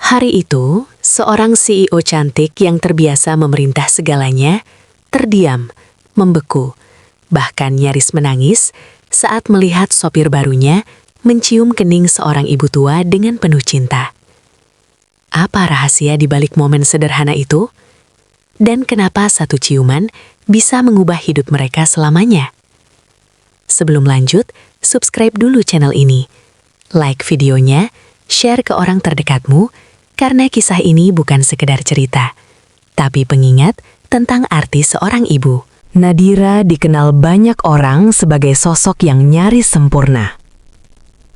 Hari itu, seorang CEO cantik yang terbiasa memerintah segalanya, terdiam, membeku, bahkan nyaris menangis saat melihat sopir barunya mencium kening seorang ibu tua dengan penuh cinta. Apa rahasia di balik momen sederhana itu? Dan kenapa satu ciuman bisa mengubah hidup mereka selamanya? Sebelum lanjut, subscribe dulu channel ini. Like videonya, share ke orang terdekatmu, karena kisah ini bukan sekedar cerita, tapi pengingat tentang arti seorang ibu. Nadira dikenal banyak orang sebagai sosok yang nyaris sempurna.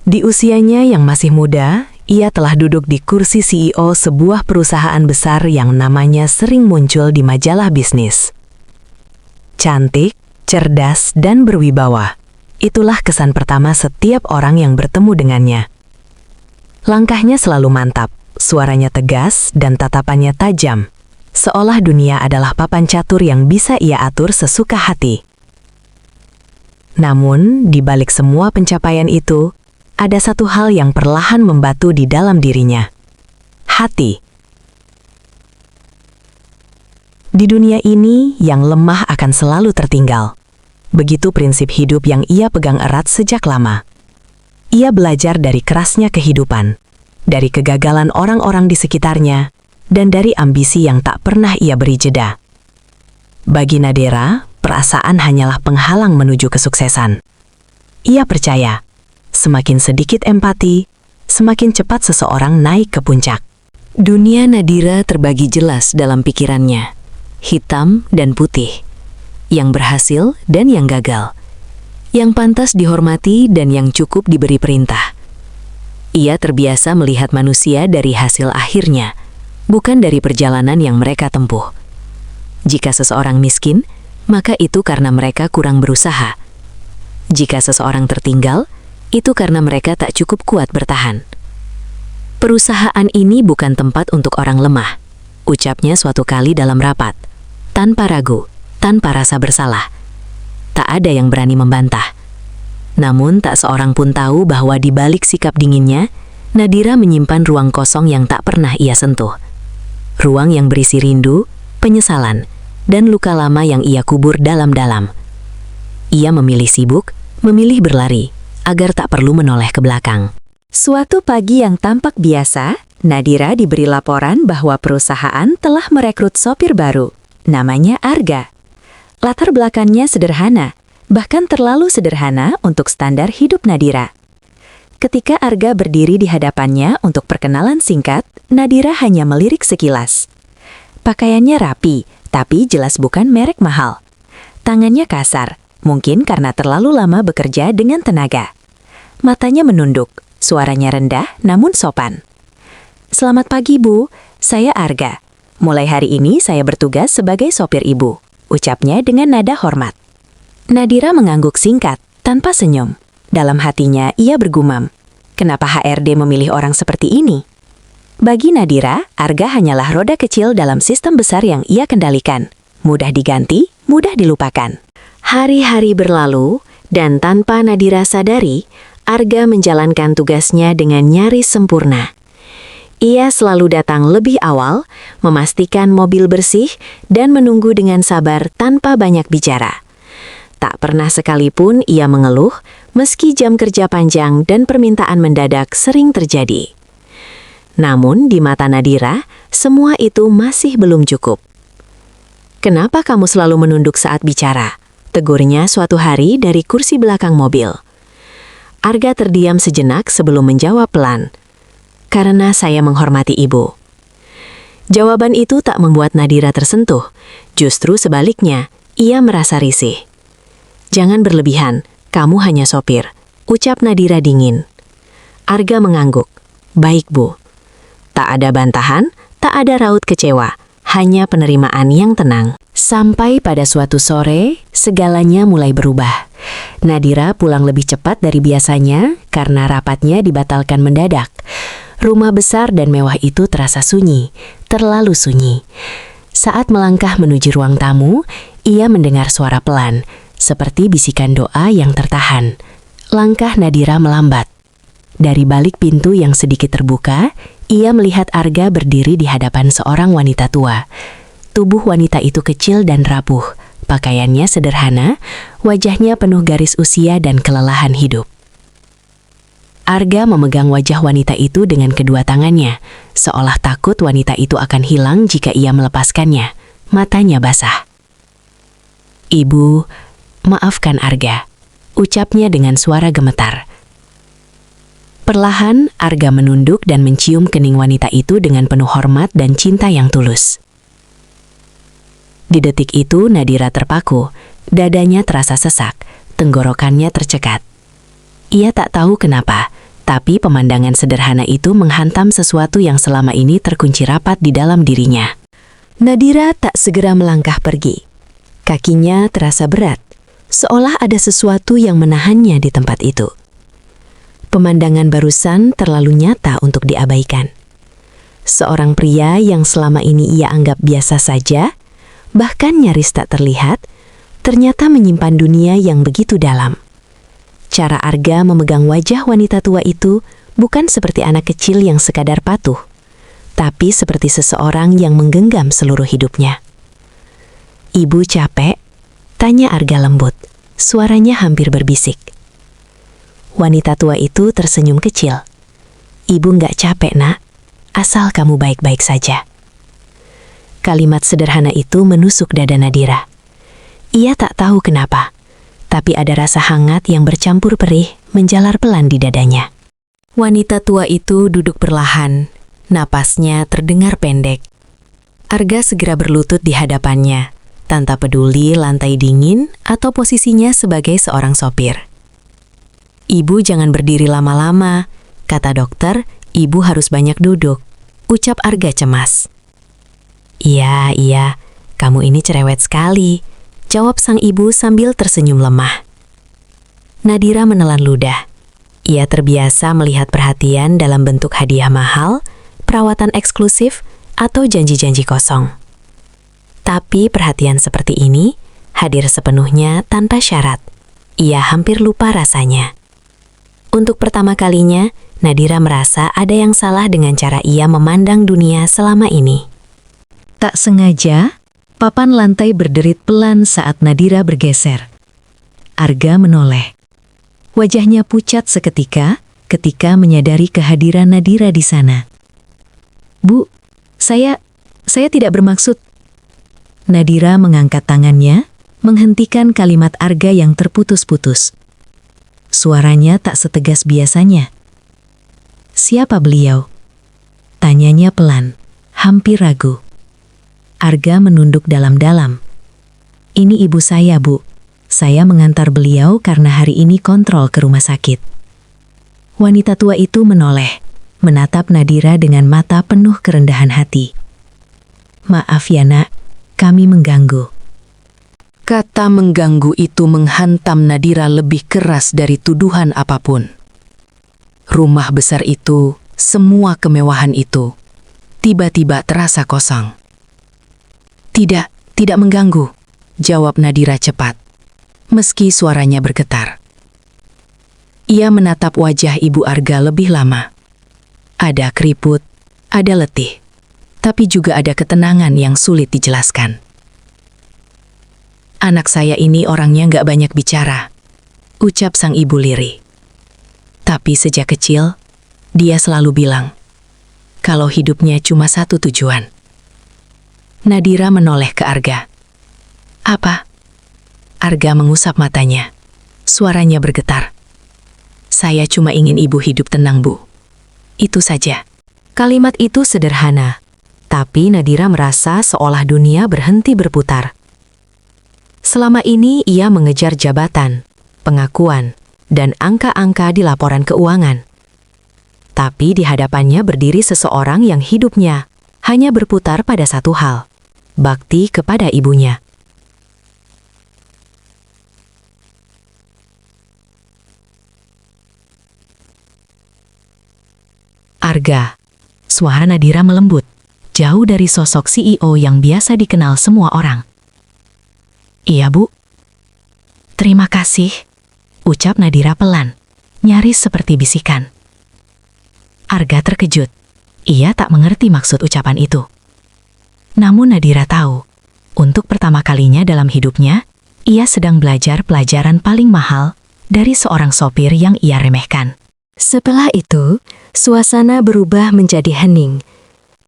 Di usianya yang masih muda, ia telah duduk di kursi CEO sebuah perusahaan besar yang namanya sering muncul di majalah bisnis. Cantik, cerdas, dan berwibawa. Itulah kesan pertama setiap orang yang bertemu dengannya. Langkahnya selalu mantap, suaranya tegas, dan tatapannya tajam. Seolah dunia adalah papan catur yang bisa ia atur sesuka hati. Namun, di balik semua pencapaian itu, ada satu hal yang perlahan membatu di dalam dirinya. Hati. Di dunia ini, yang lemah akan selalu tertinggal. Begitu prinsip hidup yang ia pegang erat sejak lama. Ia belajar dari kerasnya kehidupan, dari kegagalan orang-orang di sekitarnya, dan dari ambisi yang tak pernah ia beri jeda. Bagi Nadira, perasaan hanyalah penghalang menuju kesuksesan. Ia percaya, semakin sedikit empati, semakin cepat seseorang naik ke puncak. Dunia Nadira terbagi jelas dalam pikirannya, hitam dan putih, yang berhasil dan yang gagal, yang pantas dihormati dan yang cukup diberi perintah. Ia terbiasa melihat manusia dari hasil akhirnya, bukan dari perjalanan yang mereka tempuh. Jika seseorang miskin, maka itu karena mereka kurang berusaha. Jika seseorang tertinggal, itu karena mereka tak cukup kuat bertahan. Perusahaan ini bukan tempat untuk orang lemah, ucapnya suatu kali dalam rapat, tanpa ragu, tanpa rasa bersalah. Tak ada yang berani membantah. Namun tak seorang pun tahu bahwa di balik sikap dinginnya, Nadira menyimpan ruang kosong yang tak pernah ia sentuh. Ruang yang berisi rindu, penyesalan, dan luka lama yang ia kubur dalam-dalam. Ia memilih sibuk, memilih berlari, agar tak perlu menoleh ke belakang. Suatu pagi yang tampak biasa, Nadira diberi laporan bahwa perusahaan telah merekrut sopir baru, namanya Arga. Latar belakangnya sederhana, bahkan terlalu sederhana untuk standar hidup Nadira. Ketika Arga berdiri di hadapannya untuk perkenalan singkat, Nadira hanya melirik sekilas. Pakaiannya rapi, tapi jelas bukan merek mahal. Tangannya kasar, mungkin karena terlalu lama bekerja dengan tenaga. Matanya menunduk, suaranya rendah namun sopan. "Selamat pagi, Bu. Saya Arga. Mulai hari ini saya bertugas sebagai sopir Ibu," ucapnya dengan nada hormat. Nadira mengangguk singkat, tanpa senyum. Dalam hatinya ia bergumam, kenapa HRD memilih orang seperti ini? Bagi Nadira, Arga hanyalah roda kecil dalam sistem besar yang ia kendalikan. Mudah diganti, mudah dilupakan. Hari-hari berlalu, dan tanpa Nadira sadari, Arga menjalankan tugasnya dengan nyaris sempurna. Ia selalu datang lebih awal, memastikan mobil bersih, dan menunggu dengan sabar tanpa banyak bicara. Tak pernah sekalipun ia mengeluh, meski jam kerja panjang dan permintaan mendadak sering terjadi. Namun di mata Nadira, semua itu masih belum cukup. "Kenapa kamu selalu menunduk saat bicara?" tegurnya suatu hari dari kursi belakang mobil. Arga terdiam sejenak sebelum menjawab pelan, "Karena saya menghormati Ibu." Jawaban itu tak membuat Nadira tersentuh, justru sebaliknya, ia merasa risih. "Jangan berlebihan, kamu hanya sopir," ucap Nadira dingin. Arga mengangguk, "Baik, Bu." Tak ada bantahan, tak ada raut kecewa, hanya penerimaan yang tenang. Sampai pada suatu sore, segalanya mulai berubah. Nadira pulang lebih cepat dari biasanya karena rapatnya dibatalkan mendadak. Rumah besar dan mewah itu terasa sunyi, terlalu sunyi. Saat melangkah menuju ruang tamu, ia mendengar suara pelan, seperti bisikan doa yang tertahan. Langkah Nadira melambat. Dari balik pintu yang sedikit terbuka, ia melihat Arga berdiri di hadapan seorang wanita tua. Tubuh wanita itu kecil dan rapuh, pakaiannya sederhana, wajahnya penuh garis usia dan kelelahan hidup. Arga memegang wajah wanita itu dengan kedua tangannya, seolah takut wanita itu akan hilang jika ia melepaskannya. Matanya basah. "Ibu, maafkan Arga," ucapnya dengan suara gemetar. Perlahan, Arga menunduk dan mencium kening wanita itu dengan penuh hormat dan cinta yang tulus. Di detik itu, Nadira terpaku. Dadanya terasa sesak, tenggorokannya tercekat. Ia tak tahu kenapa, tapi pemandangan sederhana itu menghantam sesuatu yang selama ini terkunci rapat di dalam dirinya. Nadira tak segera melangkah pergi. Kakinya terasa berat, seolah ada sesuatu yang menahannya di tempat itu. Pemandangan barusan terlalu nyata untuk diabaikan. Seorang pria yang selama ini ia anggap biasa saja, bahkan nyaris tak terlihat, ternyata menyimpan dunia yang begitu dalam. Cara Arga memegang wajah wanita tua itu bukan seperti anak kecil yang sekadar patuh, tapi seperti seseorang yang menggenggam seluruh hidupnya. "Ibu capek?" tanya Arga lembut, suaranya hampir berbisik. Wanita tua itu tersenyum kecil. "Ibu nggak capek, Nak, asal kamu baik-baik saja." Kalimat sederhana itu menusuk dada Nadira. Ia tak tahu kenapa, tapi ada rasa hangat yang bercampur perih menjalar pelan di dadanya. Wanita tua itu duduk perlahan, napasnya terdengar pendek. Arga segera berlutut di hadapannya, tanpa peduli lantai dingin atau posisinya sebagai seorang sopir. "Ibu jangan berdiri lama-lama," kata dokter, "ibu harus banyak duduk," ucap Arga cemas. Iya, kamu ini cerewet sekali," jawab sang ibu sambil tersenyum lemah. Nadira menelan ludah. Ia terbiasa melihat perhatian dalam bentuk hadiah mahal, perawatan eksklusif, atau janji-janji kosong. Tapi perhatian seperti ini hadir sepenuhnya tanpa syarat. Ia hampir lupa rasanya. Untuk pertama kalinya, Nadira merasa ada yang salah dengan cara ia memandang dunia selama ini. Tak sengaja, papan lantai berderit pelan saat Nadira bergeser. Arga menoleh. Wajahnya pucat seketika ketika menyadari kehadiran Nadira di sana. "Bu, saya tidak bermaksud." Nadira mengangkat tangannya, menghentikan kalimat Arga yang terputus-putus. Suaranya tak setegas biasanya. "Siapa beliau?" tanyanya pelan, hampir ragu. Arga menunduk dalam-dalam. "Ini ibu saya, Bu. Saya mengantar beliau karena hari ini kontrol ke rumah sakit." Wanita tua itu menoleh, menatap Nadira dengan mata penuh kerendahan hati. "Maaf ya, Nak, kami mengganggu." Kata mengganggu itu menghantam Nadira lebih keras dari tuduhan apapun. Rumah besar itu, semua kemewahan itu, tiba-tiba terasa kosong. Tidak mengganggu," jawab Nadira cepat, meski suaranya bergetar. Ia menatap wajah Ibu Arga lebih lama. Ada keriput, ada letih, tapi juga ada ketenangan yang sulit dijelaskan. "Anak saya ini orangnya nggak banyak bicara," ucap sang ibu lirih. "Tapi sejak kecil, dia selalu bilang, kalau hidupnya cuma satu tujuan." Nadira menoleh ke Arga. "Apa?" Arga mengusap matanya. Suaranya bergetar. "Saya cuma ingin ibu hidup tenang, Bu. Itu saja." Kalimat itu sederhana, tapi Nadira merasa seolah dunia berhenti berputar. Selama ini ia mengejar jabatan, pengakuan, dan angka-angka di laporan keuangan. Tapi di hadapannya berdiri seseorang yang hidupnya hanya berputar pada satu hal, bakti kepada ibunya. Arga. Suara Nadira melembut, jauh dari sosok CEO yang biasa dikenal semua orang. "Iya, Bu." "Terima kasih," ucap Nadira pelan, nyaris seperti bisikan. Arga terkejut. Ia tak mengerti maksud ucapan itu. Namun Nadira tahu, untuk pertama kalinya dalam hidupnya, ia sedang belajar pelajaran paling mahal dari seorang sopir yang ia remehkan. Setelah itu, suasana berubah menjadi hening.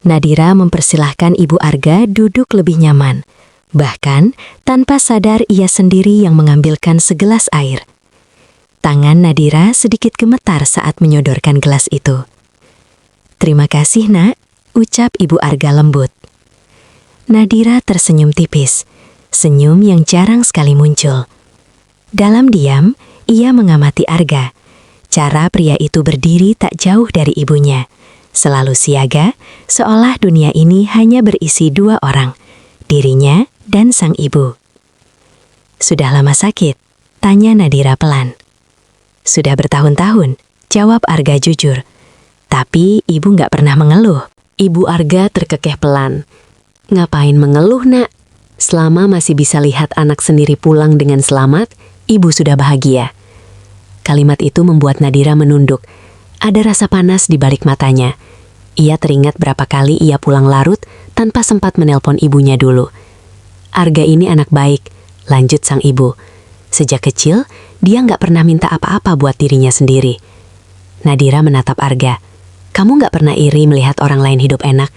Nadira mempersilahkan Ibu Arga duduk lebih nyaman. Bahkan, tanpa sadar ia sendiri yang mengambilkan segelas air. Tangan Nadira sedikit gemetar saat menyodorkan gelas itu. "Terima kasih, Nak," ucap Ibu Arga lembut. Nadira tersenyum tipis, senyum yang jarang sekali muncul. Dalam diam, ia mengamati Arga. Cara pria itu berdiri tak jauh dari ibunya. Selalu siaga, seolah dunia ini hanya berisi dua orang, dirinya dan sang ibu. "Sudah lama sakit?" tanya Nadira pelan. "Sudah bertahun-tahun," jawab Arga jujur. "Tapi ibu nggak pernah mengeluh." Ibu Arga terkekeh pelan. "Ngapain mengeluh, Nak? Selama masih bisa lihat anak sendiri pulang dengan selamat, ibu sudah bahagia." Kalimat itu membuat Nadira menunduk. Ada rasa panas di balik matanya. Ia teringat berapa kali ia pulang larut tanpa sempat menelpon ibunya dulu. "Arga ini anak baik," lanjut sang ibu. "Sejak kecil, dia nggak pernah minta apa-apa buat dirinya sendiri." Nadira menatap Arga. "Kamu nggak pernah iri melihat orang lain hidup enak?"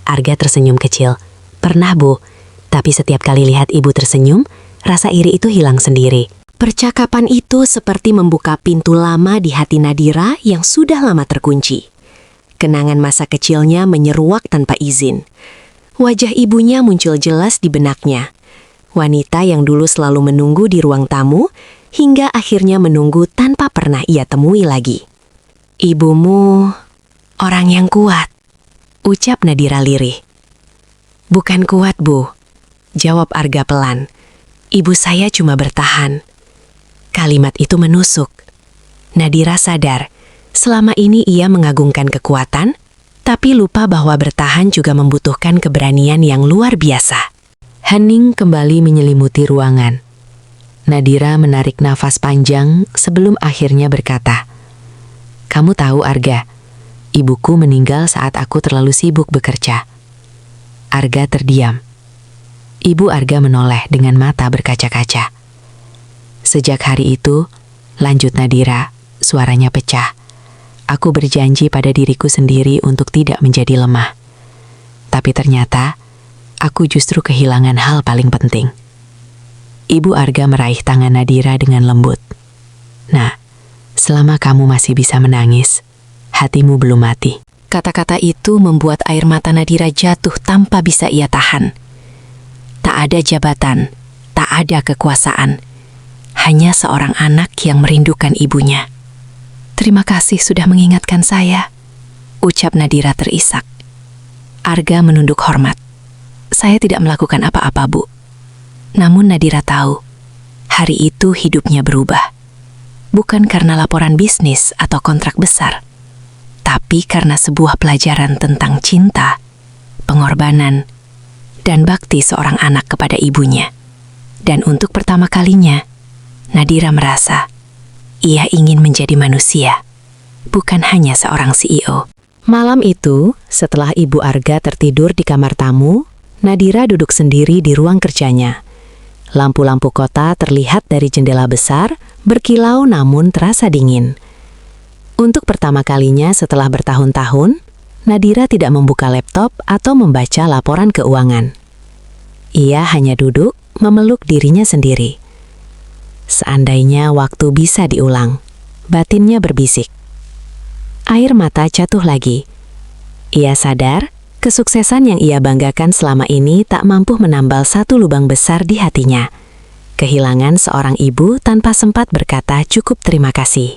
Arga tersenyum kecil. "Pernah, Bu. Tapi setiap kali lihat ibu tersenyum, rasa iri itu hilang sendiri." Percakapan itu seperti membuka pintu lama di hati Nadira yang sudah lama terkunci. Kenangan masa kecilnya menyeruak tanpa izin. Wajah ibunya muncul jelas di benaknya. Wanita yang dulu selalu menunggu di ruang tamu, hingga akhirnya menunggu tanpa pernah ia temui lagi. "Ibumu orang yang kuat," ucap Nadira lirih. "Bukan kuat, Bu," jawab Arga pelan. "Ibu saya cuma bertahan." Kalimat itu menusuk. Nadira sadar, selama ini ia mengagungkan kekuatan, tapi lupa bahwa bertahan juga membutuhkan keberanian yang luar biasa. Hening kembali menyelimuti ruangan. Nadira menarik nafas panjang sebelum akhirnya berkata, "Kamu tahu, Arga, ibuku meninggal saat aku terlalu sibuk bekerja." Arga terdiam. Ibu Arga menoleh dengan mata berkaca-kaca. "Sejak hari itu," lanjut Nadira, suaranya pecah, "aku berjanji pada diriku sendiri untuk tidak menjadi lemah. Tapi ternyata, aku justru kehilangan hal paling penting." Ibu Arga meraih tangan Nadira dengan lembut. "Nah, selama kamu masih bisa menangis, hatimu belum mati." Kata-kata itu membuat air mata Nadira jatuh tanpa bisa ia tahan. Tak ada jabatan, tak ada kekuasaan. Hanya seorang anak yang merindukan ibunya. "Terima kasih sudah mengingatkan saya," ucap Nadira terisak. Arga menunduk hormat. "Saya tidak melakukan apa-apa, Bu." Namun Nadira tahu, hari itu hidupnya berubah. Bukan karena laporan bisnis atau kontrak besar, tapi karena sebuah pelajaran tentang cinta, pengorbanan, dan bakti seorang anak kepada ibunya. Dan untuk pertama kalinya, Nadira merasa ia ingin menjadi manusia, bukan hanya seorang CEO. Malam itu, setelah Ibu Arga tertidur di kamar tamu, Nadira duduk sendiri di ruang kerjanya. Lampu-lampu kota terlihat dari jendela besar, berkilau namun terasa dingin. Untuk pertama kalinya setelah bertahun-tahun, Nadira tidak membuka laptop atau membaca laporan keuangan. Ia hanya duduk, memeluk dirinya sendiri. Seandainya waktu bisa diulang, batinnya berbisik. Air mata jatuh lagi. Ia sadar, kesuksesan yang ia banggakan selama ini tak mampu menambal satu lubang besar di hatinya. Kehilangan seorang ibu tanpa sempat berkata cukup terima kasih.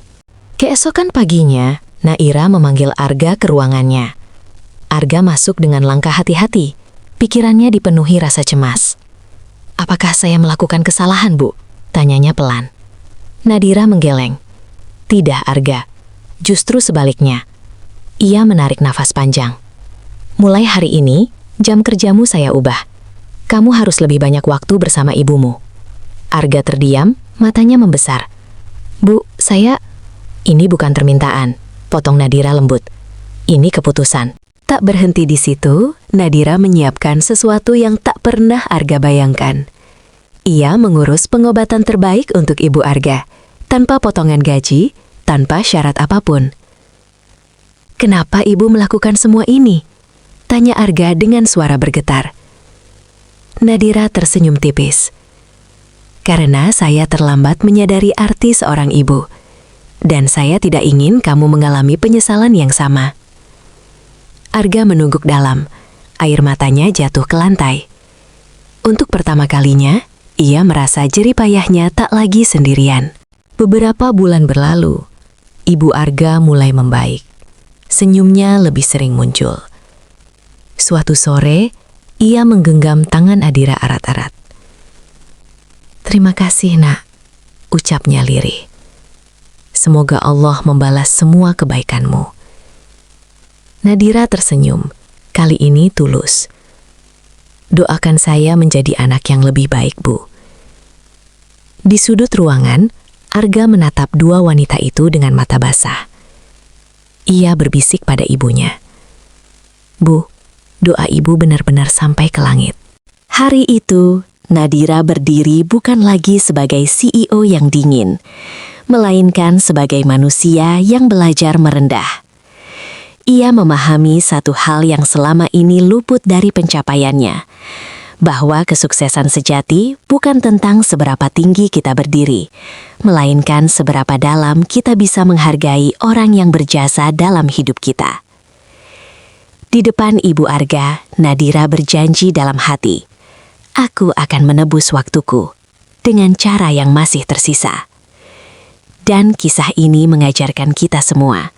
Keesokan paginya, Naira memanggil Arga ke ruangannya. Arga masuk dengan langkah hati-hati. Pikirannya dipenuhi rasa cemas. "Apakah saya melakukan kesalahan, Bu?" tanyanya pelan. Nadira menggeleng. "Tidak, Arga. Justru sebaliknya." Ia menarik nafas panjang. "Mulai hari ini, jam kerjamu saya ubah. Kamu harus lebih banyak waktu bersama ibumu." Arga terdiam, matanya membesar. "Bu, saya..." "Ini bukan permintaan," potong Nadira lembut. Ini keputusan. Tak berhenti di situ, Nadira menyiapkan sesuatu yang tak pernah Arga bayangkan. Ia mengurus pengobatan terbaik untuk Ibu Arga, tanpa potongan gaji, tanpa syarat apapun. "Kenapa Ibu melakukan semua ini?" tanya Arga dengan suara bergetar. Nadira tersenyum tipis. "Karena saya terlambat menyadari arti seorang ibu, dan saya tidak ingin kamu mengalami penyesalan yang sama." Arga menungguk dalam, air matanya jatuh ke lantai. Untuk pertama kalinya, ia merasa jerih payahnya tak lagi sendirian. Beberapa bulan berlalu, Ibu Arga mulai membaik. Senyumnya lebih sering muncul. Suatu sore, ia menggenggam tangan Adira erat-erat. "Terima kasih, Nak," ucapnya lirih. "Semoga Allah membalas semua kebaikanmu." Nadira tersenyum, kali ini tulus. "Doakan saya menjadi anak yang lebih baik, Bu." Di sudut ruangan, Arga menatap dua wanita itu dengan mata basah. Ia berbisik pada ibunya, "Bu, doa ibu benar-benar sampai ke langit." Hari itu, Nadira berdiri bukan lagi sebagai CEO yang dingin, melainkan sebagai manusia yang belajar merendah. Ia memahami satu hal yang selama ini luput dari pencapaiannya, bahwa kesuksesan sejati bukan tentang seberapa tinggi kita berdiri, melainkan seberapa dalam kita bisa menghargai orang yang berjasa dalam hidup kita. Di depan Ibu Arga, Nadira berjanji dalam hati, "Aku akan menebus waktuku dengan cara yang masih tersisa." Dan kisah ini mengajarkan kita semua,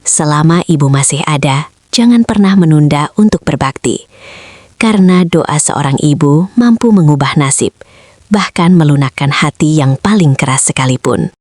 selama ibu masih ada, jangan pernah menunda untuk berbakti. Karena doa seorang ibu mampu mengubah nasib, bahkan melunakkan hati yang paling keras sekalipun.